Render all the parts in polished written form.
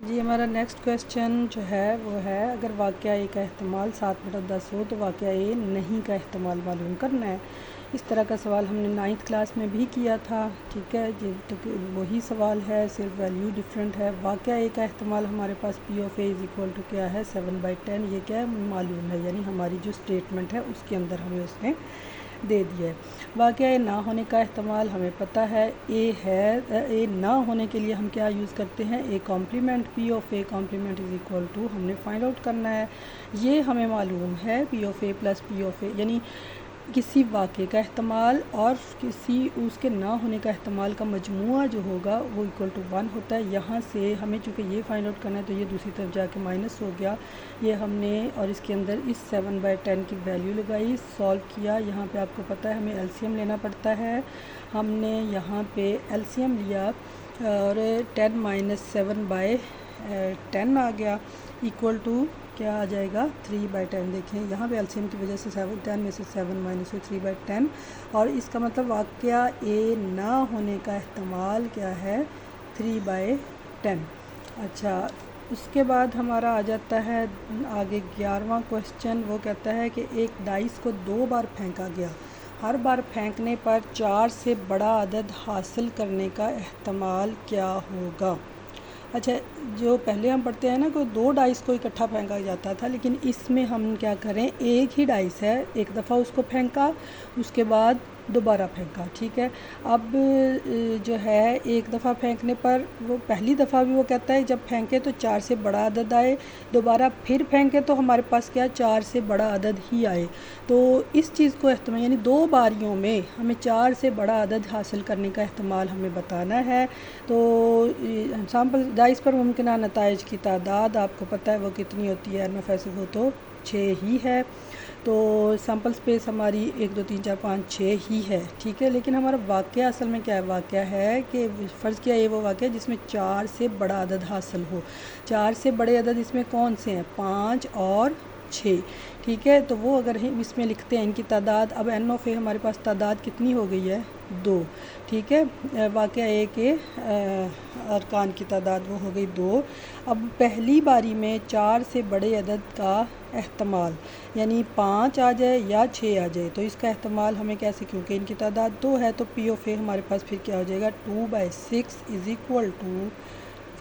جی ہمارا next question جو ہے وہ ہے اگر واقعہ اے کا احتمال 7/10 ہو تو واقعہ اے نہیں کا احتمال معلوم کرنا ہے۔ اس طرح کا سوال ہم نے 9th کلاس میں بھی کیا تھا، ٹھیک ہے جی، تو وہی سوال ہے، صرف ویلیو ڈیفرنٹ ہے۔ واقعہ اے کا احتمال ہمارے پاس P of A is equal to کیا ہے 7/10، یہ کیا ہے معلوم ہے، یعنی ہماری جو اسٹیٹمنٹ ہے اس کے اندر ہمیں اس نے دے دیا ہے۔ واقعہ اے نہ ہونے کا احتمال ہمیں پتہ ہے اے ہے، اے نہ ہونے کے لیے ہم کیا یوز کرتے ہیں، A complement, P of A complement is equal to ہم نے فائنڈ آؤٹ کرنا ہے۔ یہ ہمیں معلوم ہے P of A plus P of A, یعنی کسی واقعے کا احتمال اور کسی اس کے نہ ہونے کا احتمال کا مجموعہ جو ہوگا وہ اکول ٹو 1 ہوتا ہے۔ یہاں سے ہمیں چونکہ یہ فائنڈ آؤٹ کرنا ہے تو یہ دوسری طرف جا کے مائنس ہو گیا، یہ ہم نے اور اس کے اندر اس 7/10 کی ویلیو لگائی، سولو کیا۔ یہاں پہ آپ کو پتہ ہے ہمیں ایل سی ایم لینا پڑتا ہے، ہم نے یہاں پہ ایل سی ایم لیا اور 10 - 7/10 آ گیا ایکول ٹو کیا آ جائے گا 3/10۔ دیکھیں یہاں پہ ایل سی ایم کی وجہ سے 10 میں سے 7 مائنس 3/10، اور اس کا مطلب واقعہ اے نہ ہونے کا احتمال کیا ہے 3/10۔ اچھا، اس کے بعد ہمارا آ جاتا ہے آگے 11واں کویسچن، وہ کہتا ہے کہ ایک ڈائس کو 2 بار پھینکا گیا، ہر بار پھینکنے پر 4 سے بڑا عدد حاصل کرنے کا احتمال کیا ہوگا۔ اچھا، جو پہلے ہم پڑھتے ہیں نا کہ 2 ڈائس کو اکٹھا پھینکا جاتا تھا، لیکن اس میں ہم کیا کریں، ایک ہی ڈائس ہے، ایک دفعہ اس کو پھینکا، اس کے بعد دوبارہ پھینکا، ٹھیک ہے۔ اب جو ہے ایک دفعہ پھینکنے پر وہ پہلی دفعہ بھی وہ کہتا ہے جب پھینکے تو 4 سے بڑا عدد آئے، دوبارہ پھر پھینکے تو ہمارے پاس کیا 4 سے بڑا عدد ہی آئے۔ تو اس چیز کو احتمال یعنی 2 باریوں میں ہمیں 4 سے بڑا عدد حاصل کرنے کا احتمال ہمیں بتانا ہے۔ تو سیمپل ڈائس پر ممکنہ نتائج کی تعداد آپ کو پتہ ہے وہ کتنی ہوتی ہے، ایف ایس وہ تو 6 ہی ہے، تو سیمپل سپیس ہماری 1 2 3 4 5 6 ہی ہے، ٹھیک ہے۔ لیکن ہمارا واقعہ اصل میں کیا ہے، واقعہ ہے کہ فرض کیا یہ وہ واقعہ ہے جس میں 4 سے بڑا عدد حاصل ہو۔ 4 سے بڑے عدد اس میں کون سے ہیں، 5 اور 6، ٹھیک ہے۔ تو وہ اگر ہم اس میں لکھتے ہیں ان کی تعداد، اب این آف اے ہمارے پاس تعداد کتنی ہو گئی ہے 2، ٹھیک ہے۔ واقعہ اے کے ارکان کی تعداد وہ ہو گئی 2۔ اب پہلی باری میں 4 سے بڑے عدد کا احتمال یعنی 5 آ جائے یا 6 آ جائے، تو اس کا احتمال ہمیں کیسے، کیونکہ ان کی تعداد 2 ہے تو پی آف اے ہمارے پاس پھر کیا ہو جائے گا 2/6 از اکول ٹو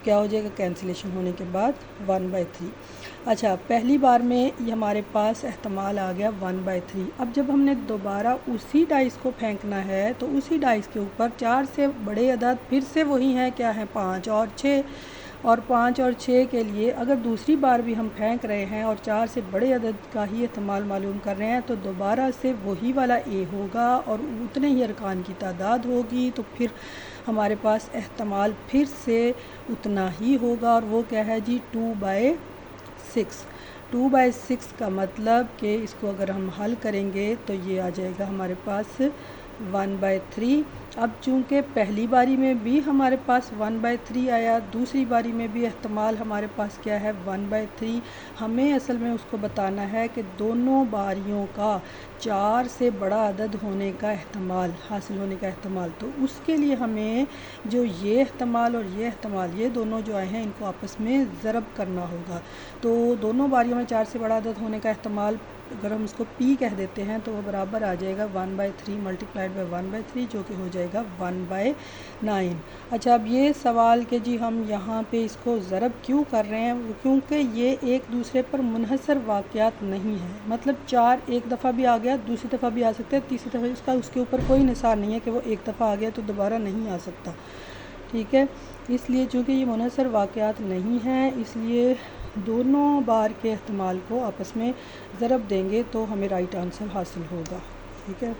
کیا ہو جائے گا، کینسلیشن ہونے کے بعد 1/3۔ اچھا، پہلی بار میں یہ ہمارے پاس احتمال آ گیا 1/3۔ اب جب ہم نے دوبارہ اسی ڈائس کو پھینکنا ہے تو اسی ڈائس کے اوپر 4 سے بڑے عدد پھر سے وہی ہیں، کیا ہیں 5 اور 6، اور 5 اور 6 کے لیے اگر دوسری بار بھی ہم پھینک رہے ہیں اور 4 سے بڑے عدد کا ہی احتمال معلوم کر رہے ہیں تو دوبارہ سے وہی والا اے ہوگا اور اتنے ہی ارکان کی تعداد ہوگی، تو پھر ہمارے پاس احتمال پھر سے اتنا ہی ہوگا، اور وہ کیا ہے جی 2/6۔ 2/6 کا مطلب کہ اس کو اگر ہم حل کریں گے تو یہ آ جائے گا ہمارے پاس 1/3۔ اب چونکہ پہلی باری میں بھی ہمارے پاس 1/3 آیا، دوسری باری میں بھی احتمال ہمارے پاس کیا ہے 1/3، ہمیں اصل میں اس کو بتانا ہے کہ دونوں باریوں کا 4 سے بڑا عدد ہونے کا احتمال حاصل ہونے کا احتمال، تو اس کے لیے ہمیں جو یہ احتمال اور یہ احتمال یہ دونوں جو آئے ہیں ان کو آپس میں ضرب کرنا ہوگا۔ تو دونوں باریوں میں 4 سے بڑا عدد ہونے کا احتمال اگر ہم اس کو پی کہہ دیتے ہیں تو وہ برابر آ جائے گا 1/3 ملٹیپلائڈ بائی 1/3 جو کہ ہو جائے گا 1/9۔ اچھا، اب یہ سوال کہ جی ہم یہاں پہ اس کو ضرب کیوں کر رہے ہیں، کیونکہ یہ ایک دوسرے پر منحصر واقعات نہیں ہیں، مطلب 4 ایک دفعہ بھی آ گیا، دوسری دفعہ بھی آ سکتا ہے، تیسری دفعہ اس کے اوپر کوئی نثار نہیں ہے کہ وہ ایک دفعہ آ گیا تو دوبارہ نہیں آ سکتا، ٹھیک ہے۔ اس لیے چونکہ یہ منحصر واقعات نہیں ہیں اس لیے دونوں بار کے احتمال کو آپس میں ضرب دیں گے تو ہمیں رائٹ آنسر حاصل ہوگا، ٹھیک ہے۔